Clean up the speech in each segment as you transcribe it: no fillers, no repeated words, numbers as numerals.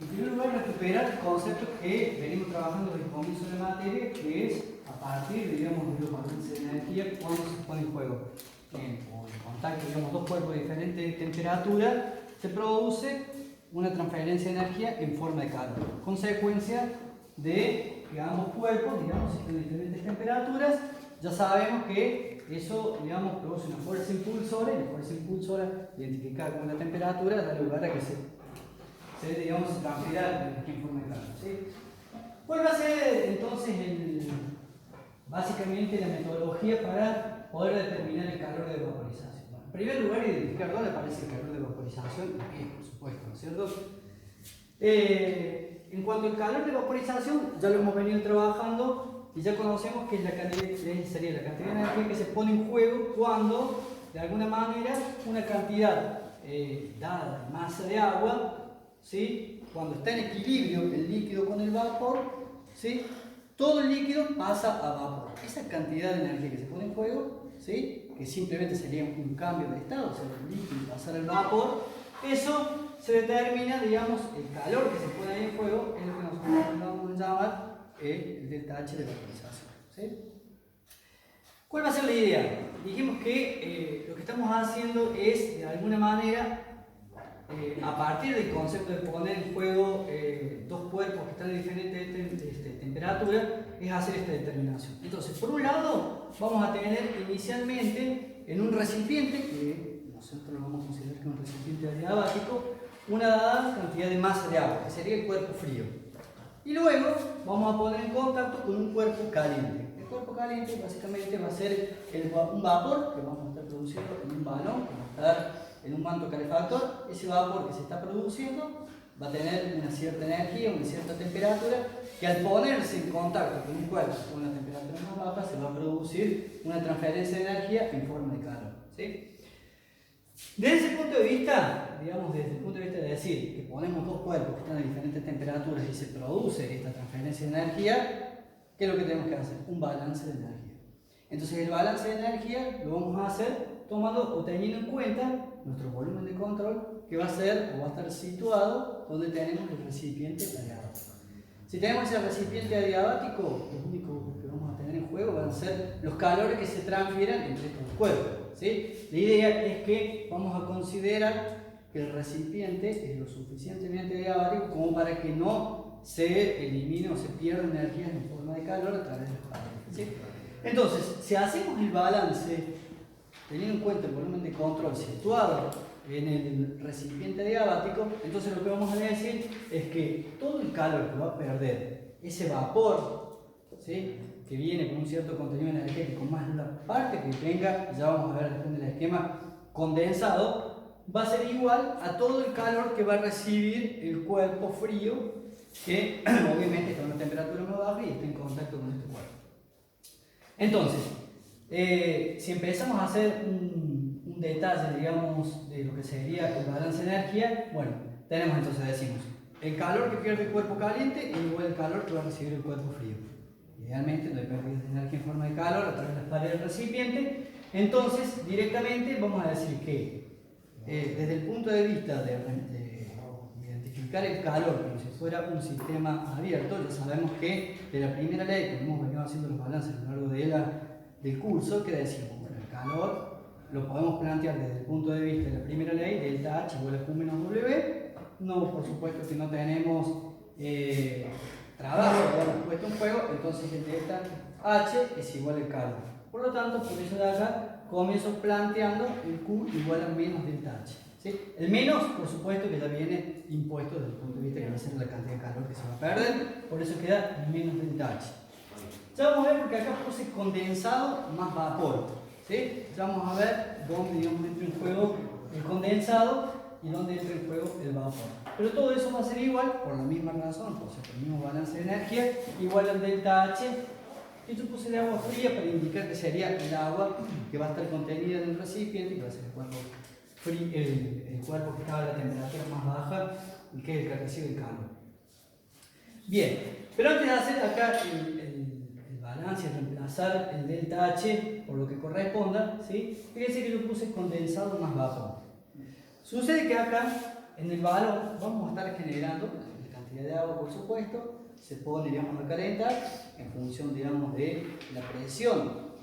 En primer lugar, recuperar el concepto que venimos trabajando desde el comienzo de la materia, que es a partir, digamos, de los balances de energía cuando se pone en juego o en contacto, digamos, dos cuerpos de diferente temperatura, se produce una transferencia de energía en forma de calor. Consecuencia de que ambos cuerpos, digamos, estén en diferentes temperaturas, ya sabemos que eso, digamos, produce una fuerza impulsora, y la fuerza impulsora, identificada con la temperatura, da lugar a que digamos, se transfiera la energía en forma de calor, ¿sí? ¿Cuál va a ser entonces básicamente la metodología para poder determinar el calor de vaporización? Bueno, en primer lugar, identificar dónde aparece el calor de vaporización, aquí, por supuesto, ¿no es cierto? En cuanto al calor de vaporización, ya lo hemos venido trabajando y ya conocemos que es la cantidad, sería la cantidad de energía que se pone en juego cuando, de alguna manera, una cantidad dada de masa de agua, ¿sí? Cuando está en equilibrio el líquido con el vapor, ¿sí? Todo el líquido pasa a vapor. Esa cantidad de energía que se pone en juego, ¿sí? Que simplemente sería un cambio de estado, o sea, el líquido pasar al vapor, eso se determina, digamos, el calor que se pone ahí en juego, es lo que nosotros vamos a llamar el delta H de vaporización, ¿sí? ¿Cuál va a ser la idea? Dijimos que lo que estamos haciendo es, de alguna manera, a partir del concepto de poner en juego dos cuerpos que están en diferentes temperaturas, es hacer esta determinación. Entonces, por un lado, vamos a tener inicialmente en un recipiente, que nosotros lo vamos a considerar que es un recipiente adiabático, una dada cantidad de masa de agua, que sería el cuerpo frío. Y luego vamos a poner en contacto con un cuerpo caliente. El cuerpo caliente básicamente va a ser un vapor que vamos a estar produciendo en un balón, que va a estar en un manto calefactor. Ese vapor que se está produciendo va a tener una cierta energía, una cierta temperatura, que al ponerse en contacto con un cuerpo con una temperatura más baja se va a producir una transferencia de energía en forma de calor, ¿sí? Desde ese punto de vista, digamos, desde el punto de vista de decir que ponemos dos cuerpos que están a diferentes temperaturas y se produce esta transferencia de energía, ¿qué es lo que tenemos que hacer? Un balance de energía. Entonces el balance de energía lo vamos a hacer tomando o teniendo en cuenta nuestro volumen de control, que va a ser o va a estar situado donde tenemos el recipiente adiabático. Si tenemos ese recipiente adiabático, lo único que vamos a tener en juego van a ser los calores que se transfieran entre estos cuerpos, ¿sí? La idea es que vamos a considerar que el recipiente es lo suficientemente adiabático como para que no se elimine o se pierda energía en forma de calor a través de los calores, ¿sí? Entonces, si hacemos el balance teniendo en cuenta el volumen de control situado en el recipiente adiabático, entonces lo que vamos a decir es que todo el calor que va a perder ese vapor, ¿sí? Que viene con un cierto contenido energético, más la parte que tenga, ya vamos a ver después del esquema, condensado, va a ser igual a todo el calor que va a recibir el cuerpo frío, que obviamente está a una temperatura más baja y está en contacto con este cuerpo. Entonces, si empezamos a hacer un detalle, digamos, de lo que sería el balance de energía, bueno, tenemos entonces, decimos, el calor que pierde el cuerpo caliente es igual al calor que va a recibir el cuerpo frío. Idealmente no hay pérdida de energía en forma de calor a través de las paredes del recipiente. Entonces, directamente vamos a decir que desde el punto de vista de identificar el calor como si fuera un sistema abierto, ya sabemos que de la primera ley, que hemos venido haciendo los balances a lo largo del curso, que decimos, bueno, el calor lo podemos plantear desde el punto de vista de la primera ley, delta H igual a Q menos W. No, por supuesto que no tenemos trabajo, digamos, puesto en juego, entonces el delta H es igual al calor. Por lo tanto, por eso de acá comienzo planteando el Q igual a menos delta H, ¿sí? El menos, por supuesto, que ya viene impuesto desde el punto de vista que va a ser la cantidad de calor que se va a perder, por eso queda menos delta H. Ya vamos a ver porque acá puse condensado más vapor, ¿sí? Ya vamos a ver dónde, digamos, entra en juego el condensado y dónde entra en juego el vapor. Pero todo eso va a ser igual por la misma razón, por el mismo balance de energía, igual al delta H. Y yo puse de agua fría para indicar que sería el agua que va a estar contenida en el recipiente, que va a ser el cuerpo frío, el cuerpo que está a la temperatura más baja y que es el que recibe el calor. Bien, pero antes de hacer acá el balance, reemplazar el delta H por lo que corresponda, ¿sí? Fíjense que yo puse condensado más vapor. Sucede que acá en el balón vamos a estar generando, el cantidad de agua, por supuesto, se pone, digamos, a calentar en función, digamos, de la presión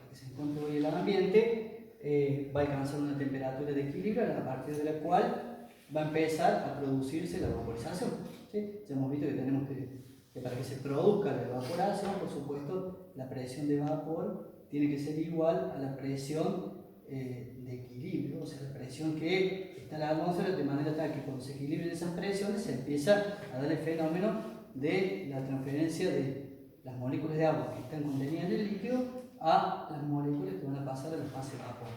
que se encuentra hoy en el ambiente, va a alcanzar una temperatura de equilibrio a partir de la cual va a empezar a producirse la vaporización. ¿Sí? Ya hemos visto que tenemos que para que se produzca la evaporación, por supuesto, la presión de vapor tiene que ser igual a la presión de equilibrio, o sea, la presión que está en la atmósfera, de manera tal que cuando se equilibren esas presiones se empieza a dar el fenómeno de la transferencia de las moléculas de agua que están contenidas en el líquido a las moléculas que van a pasar a la fase de vapor.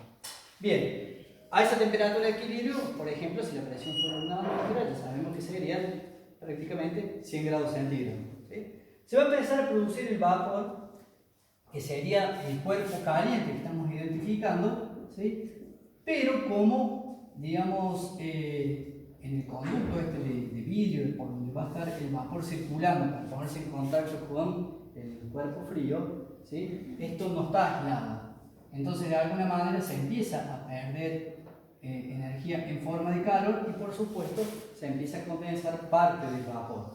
Bien, a esa temperatura de equilibrio, por ejemplo, si la presión fuera una atmósfera, ya sabemos que serían prácticamente 100 grados centígrados. ¿Sí? Se va a empezar a producir el vapor, que sería el cuerpo caliente que estamos identificando, ¿sí? Pero como, digamos, en el conducto este de vidrio, por donde va a estar el vapor circulando para ponerse en contacto con el cuerpo frío, ¿sí? Esto no está aislado. Entonces, de alguna manera se empieza a perder energía en forma de calor y, por supuesto, se empieza a condensar parte del vapor.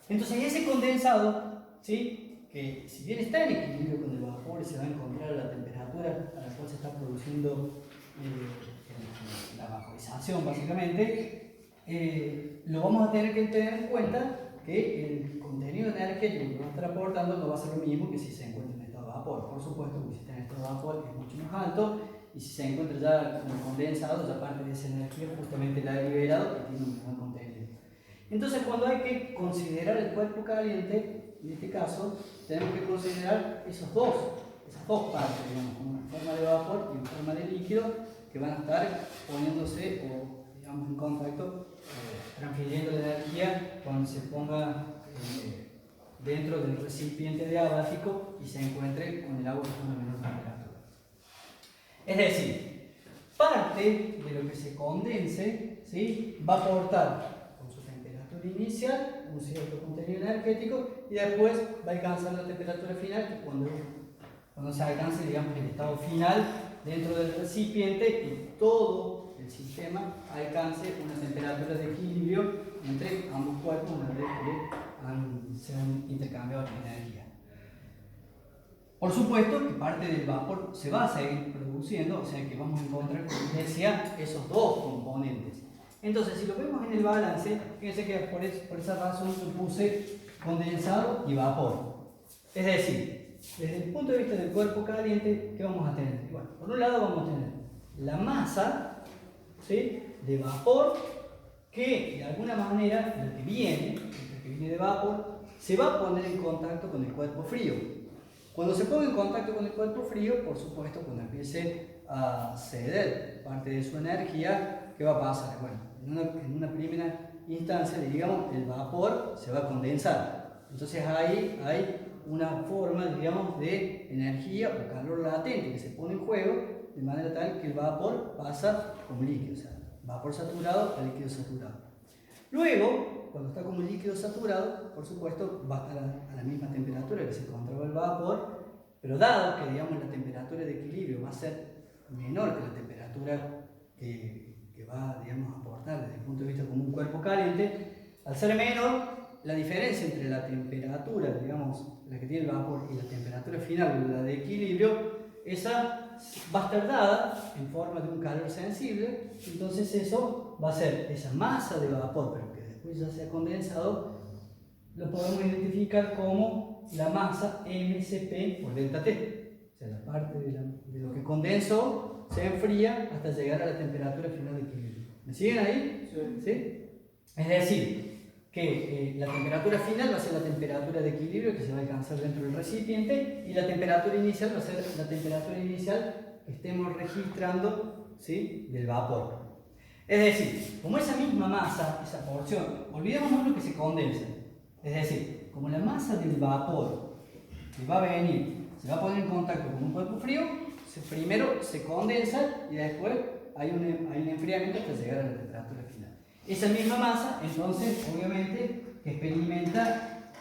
Entonces, ese condensado, ¿sí? Que si bien está en equilibrio con el vapor y se va a encontrar a la temperatura a la cual se está produciendo la vaporización, básicamente, lo vamos a tener que tener en cuenta que el contenido energético que va a estar aportando no va a ser lo mismo que si se encuentra en estado de vapor. Por supuesto, porque si está en estado de vapor es mucho más alto, y si se encuentra ya como condensado, ya parte de esa energía justamente la ha liberado y tiene un buen contenido. Entonces, cuando hay que considerar el cuerpo caliente, en este caso, tenemos que considerar esas dos partes, digamos, una forma de vapor y una forma de líquido, que van a estar poniéndose o, digamos, en contacto, transfiriendo la energía cuando se ponga dentro del recipiente de abático y se encuentre con el agua con una menor temperatura. Es decir, parte de lo que se condense, ¿sí? Va a aportar con su temperatura inicial un cierto contenido energético y después va a alcanzar la temperatura final, que cuando se alcance, digamos, el estado final dentro del recipiente y todo el sistema alcance una temperatura de equilibrio entre ambos cuerpos una vez que se han intercambiado energía. Por supuesto que parte del vapor se va a seguir produciendo, o sea que vamos a encontrar, como decía, esos dos componentes. Entonces, si lo vemos en el balance, fíjense que por esa razón puse condensado y vapor. Es decir, desde el punto de vista del cuerpo caliente, ¿qué vamos a tener? Bueno, por un lado vamos a tener la masa, ¿sí?, de vapor, que de alguna manera, lo que viene de vapor, se va a poner en contacto con el cuerpo frío. Cuando se ponga en contacto con el cuerpo frío, por supuesto, cuando empiece a ceder parte de su energía, ¿qué va a pasar? Bueno, en una primera instancia, digamos, el vapor se va a condensar. Entonces ahí hay una forma, digamos, de energía o calor latente que se pone en juego, de manera tal que el vapor pasa como líquido, o sea, vapor saturado a líquido saturado. Luego, cuando está como líquido saturado, por supuesto, va a estar a la misma temperatura que se encontraba el vapor, pero dado que, digamos, la temperatura de equilibrio va a ser menor que la temperatura que va, digamos, a aportar desde el punto de vista como un cuerpo caliente, al ser menor, la diferencia entre la temperatura, digamos, la que tiene el vapor y la temperatura final, la de equilibrio, esa va a estar dada en forma de un calor sensible. Entonces eso va a ser esa masa de vapor, pero que después ya se ha condensado, lo podemos identificar como la masa MCP por delta T. O sea, la parte de lo que condensó se enfría hasta llegar a la temperatura final de equilibrio. ¿Me siguen ahí? ¿Sí? Es decir, que la temperatura final va a ser la temperatura de equilibrio que se va a alcanzar dentro del recipiente, y la temperatura inicial va a ser la temperatura inicial que estemos registrando, ¿sí?, del vapor. Es decir, como esa misma masa, esa porción, olvidémonos lo que se condensa. Es decir, como la masa del vapor que va a venir se va a poner en contacto con un cuerpo frío, primero se condensa y después hay un enfriamiento hasta llegar a la temperatura final. Esa misma masa, entonces, obviamente, que experimenta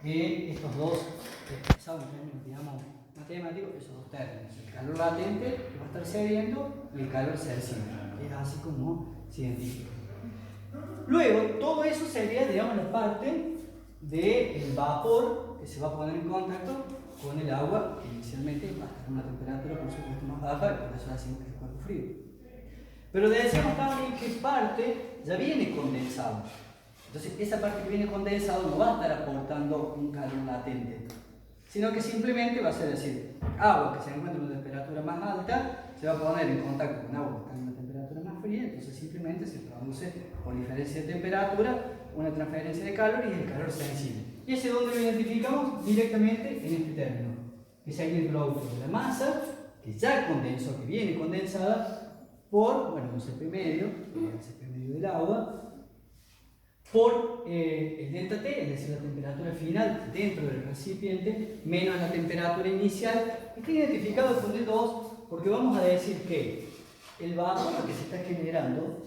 estos dos, expresados en términos, digamos, matemáticos, esos dos términos: el calor latente, que va a estar cediendo, y el calor sensible, que es así como científico. Luego, todo eso sería, digamos, la parte del vapor que se va a poner en contacto con el agua, que inicialmente va a estar a una temperatura por supuesto más baja, y por eso decimos que es el cuerpo frío. Pero decimos también que parte ya viene condensado. Entonces, esa parte que viene condensado no va a estar aportando un calor latente, sino que simplemente va a ser decir, agua que se encuentra en una temperatura más alta se va a poner en contacto con agua que está en una temperatura más fría, entonces simplemente se produce por diferencia de temperatura una transferencia de calor y el calor sensible. ¿Y ese dónde lo identificamos? Directamente en este término, que sería el producto de la masa que ya condensó, que viene condensada por, bueno, un Cp medio, el Cp medio del agua, por el delta T, es decir, la temperatura final dentro del recipiente, menos la temperatura inicial. Está identificado con D2 porque vamos a decir que el vapor que se está generando,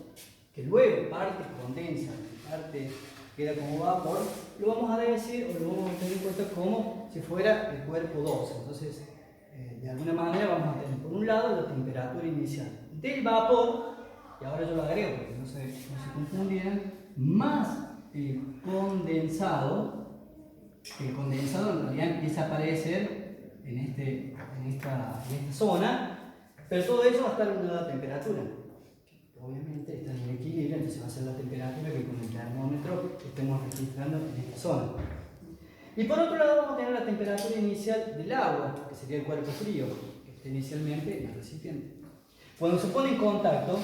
que luego parte condensa, parte queda como vapor, lo vamos a decir o lo vamos a tener en cuenta como si fuera el cuerpo 2. Entonces, de alguna manera vamos a tener por un lado la temperatura inicial del vapor, y ahora yo lo agrego porque no se confundieran, más el condensado. El condensado en realidad empieza a aparecer en esta zona, pero todo eso va a estar a una dada temperatura. Obviamente está en el equilibrio, entonces va a ser la temperatura que con el termómetro estemos registrando en esta zona. Y por otro lado vamos a tener la temperatura inicial del agua, que sería el cuerpo frío, que está inicialmente en el recipiente. Cuando se pone en contacto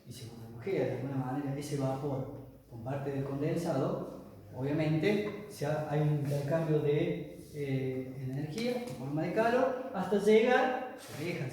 y se bujea de alguna manera ese vapor con parte del condensado, obviamente hay un intercambio de energía en forma de calor hasta llegar, se deja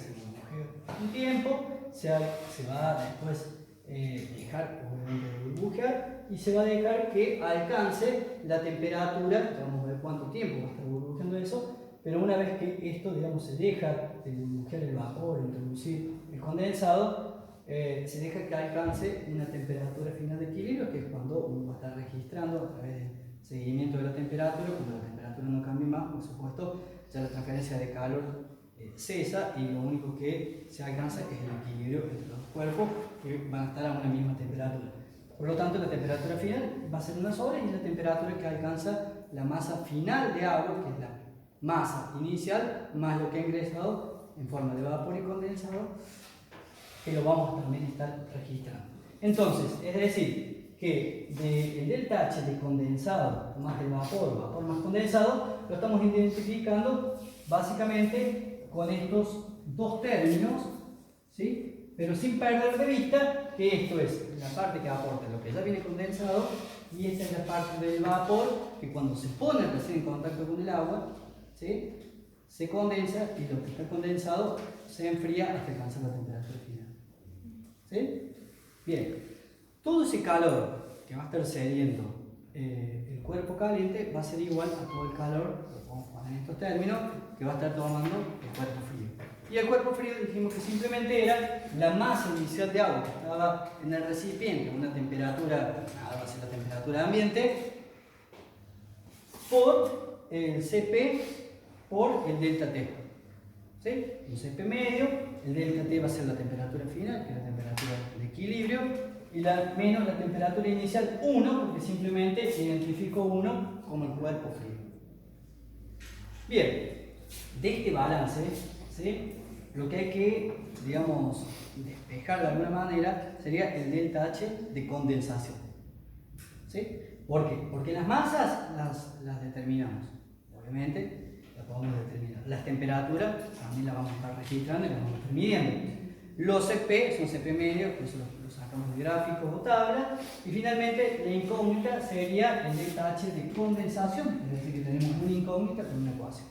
un tiempo, se va después dejar obviamente de burbujear y se va a dejar que alcance la temperatura, vamos a ver cuánto tiempo va a estar burbujeando eso, pero una vez que esto, digamos, se deja de burbujear el vapor, introducir el condensado, se deja que alcance una temperatura final de equilibrio, que es cuando uno va a estar registrando a través del seguimiento de la temperatura. Cuando la temperatura no cambie más, por supuesto, ya la transferencia de calor cesa y lo único que se alcanza es el equilibrio entre los cuerpos que van a estar a una misma temperatura. Por lo tanto, la temperatura final va a ser una sola y es la temperatura que alcanza la masa final de agua, que es la masa inicial más lo que ha ingresado en forma de vapor y condensado, que lo vamos a también estar registrando. Entonces, es decir, que el delta H de condensado más el vapor más condensado, lo estamos identificando básicamente con estos dos términos, ¿sí? Pero sin perder de vista que esto es la parte que aporta lo que ya viene condensado y esta es la parte del vapor que cuando se pone recién en contacto con el agua, ¿sí?, se condensa y lo que está condensado se enfría hasta alcanzar la temperatura final. ¿Sí? Bien, todo ese calor que va a estar cediendo el cuerpo caliente va a ser igual a todo el calor, lo podemos poner en estos términos, que va a estar tomando el cuerpo frío. Y el cuerpo frío dijimos que simplemente era la masa inicial de agua que estaba en el recipiente a una temperatura, va a ser la temperatura ambiente, por el Cp por el delta T. ¿Sí? Un Cp medio, el delta T va a ser la temperatura final, que es la temperatura de equilibrio, y menos la temperatura inicial 1, porque simplemente identifico 1 como el cuerpo frío. Bien, de este balance, ¿sí?, lo que hay que, digamos, despejar de alguna manera sería el delta H de condensación. ¿Sí? ¿Por qué? Porque las masas las determinamos, obviamente. Podemos determinar. Las temperaturas también las vamos a estar registrando y las vamos a estar midiendo. Los Cp son Cp medios, que eso los sacamos de gráficos o tablas. Y finalmente la incógnita sería el delta H de condensación, es decir, que tenemos una incógnita con una ecuación.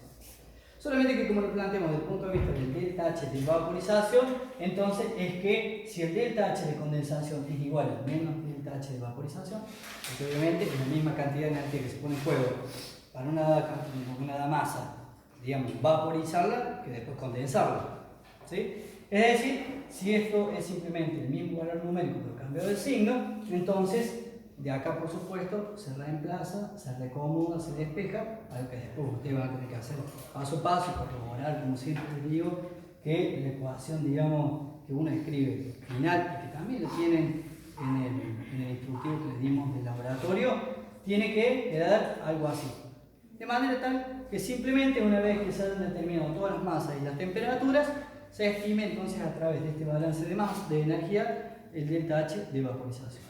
Solamente que como lo planteamos desde el punto de vista del delta H de vaporización, entonces es que si el delta H de condensación es igual a menos delta H de vaporización, porque obviamente es la misma cantidad de energía que se pone en juego para una masa, digamos, vaporizarla que después condensarla. ¿Sí? Es decir, si esto es simplemente el mismo valor numérico pero cambio de signo, entonces de acá por supuesto se reemplaza, se recomoda, se despeja, algo que después ustedes van a tener que hacer paso a paso y corroborar, como siempre les digo, que la ecuación, digamos, que uno escribe final y que también lo tienen en el instructivo que les dimos del laboratorio, tiene que quedar algo así. De manera tal que simplemente una vez que se hayan determinado todas las masas y las temperaturas, se estime entonces a través de este balance de masa, de energía, el delta H de vaporización.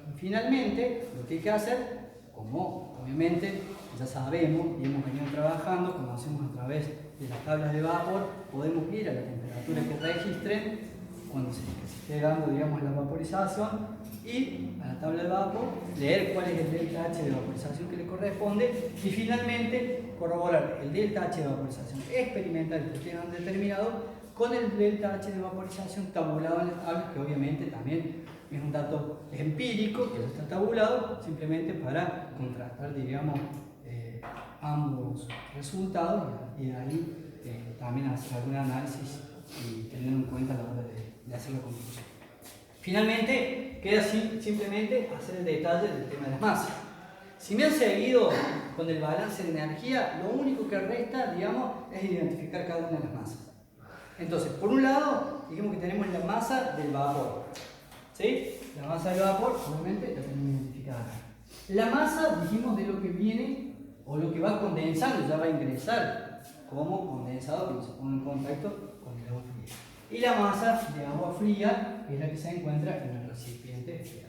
Y finalmente, lo que hay que hacer, como obviamente ya sabemos y hemos venido trabajando, conocemos a través de las tablas de vapor, podemos ir a la temperatura que registren cuando se esté dando, digamos, la vaporización, y a la tabla de vapor leer cuál es el delta H de vaporización que le corresponde, y finalmente corroborar el delta H de vaporización experimental que ustedes han determinado con el delta H de vaporización tabulado en las tablas, que obviamente también es un dato empírico que ya está tabulado, simplemente para contrastar, digamos, ambos resultados, y de ahí también hacer algún análisis y tener en cuenta a la hora de hacer la conclusión. Finalmente, queda simplemente hacer el detalle del tema de las masas. Si me han seguido con el balance de energía, lo único que resta, digamos, es identificar cada una de las masas. Entonces, por un lado, dijimos que tenemos la masa del vapor. ¿Sí? La masa del vapor, obviamente, la tenemos identificada. La masa, dijimos, de lo que viene o lo que va condensando, ya va a ingresar como condensado que se pone en contacto con el agua fría. Y la masa de agua fría es la que se encuentra en el recipiente frío.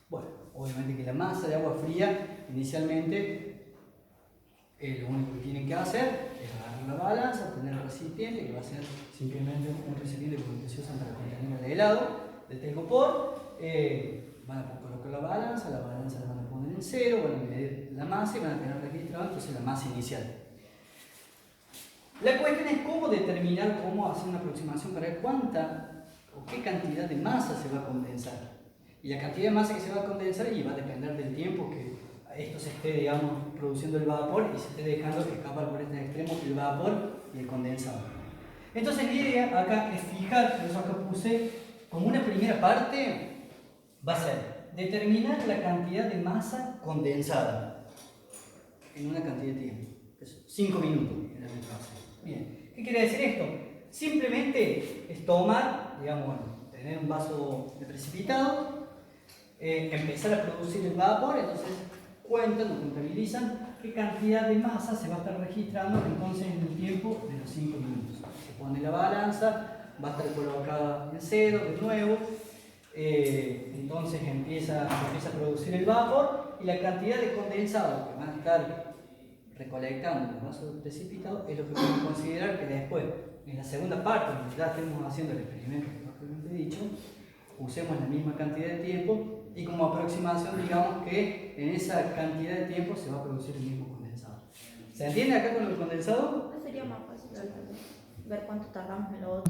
Bueno, obviamente que la masa de agua fría inicialmente lo único que tienen que hacer es agarrar la balanza, poner el recipiente, que va a ser simplemente un recipiente con gaseosa para contener el helado de telgopor. Van a colocar la balanza la van a poner en cero, van a medir la masa y van a tener registrado entonces la masa inicial. La cuestión es cómo determinar, cómo hacer una aproximación para ver cuánta o qué cantidad de masa se va a condensar. Y la cantidad de masa que se va a condensar y va a depender del tiempo que esto se esté, digamos, produciendo el vapor y se esté dejando escapar por este extremo el vapor y el condensado. Entonces la idea acá es fijar, por eso acá puse como una primera parte, va a ser determinar la cantidad de masa condensada en una cantidad de tiempo. 5 minutos en la fase. Bien, ¿qué quiere decir esto? Simplemente es tomar, digamos, bueno, tener un vaso de precipitado, empezar a producir el vapor, entonces cuentan o contabilizan qué cantidad de masa se va a estar registrando entonces en el tiempo de los 5 minutos. Se pone la balanza, va a estar colocada en cero de nuevo, entonces empieza a producir el vapor y la cantidad de condensado que van a estar recolectando los vasos precipitados es lo que podemos considerar que después, en la segunda parte, donde ya estemos haciendo el experimento que propiamente dicho, usemos la misma cantidad de tiempo y como aproximación digamos que en esa cantidad de tiempo se va a producir el mismo condensado. ¿Se entiende acá con el condensado? No sería más fácil ver cuánto tardamos en lo otro.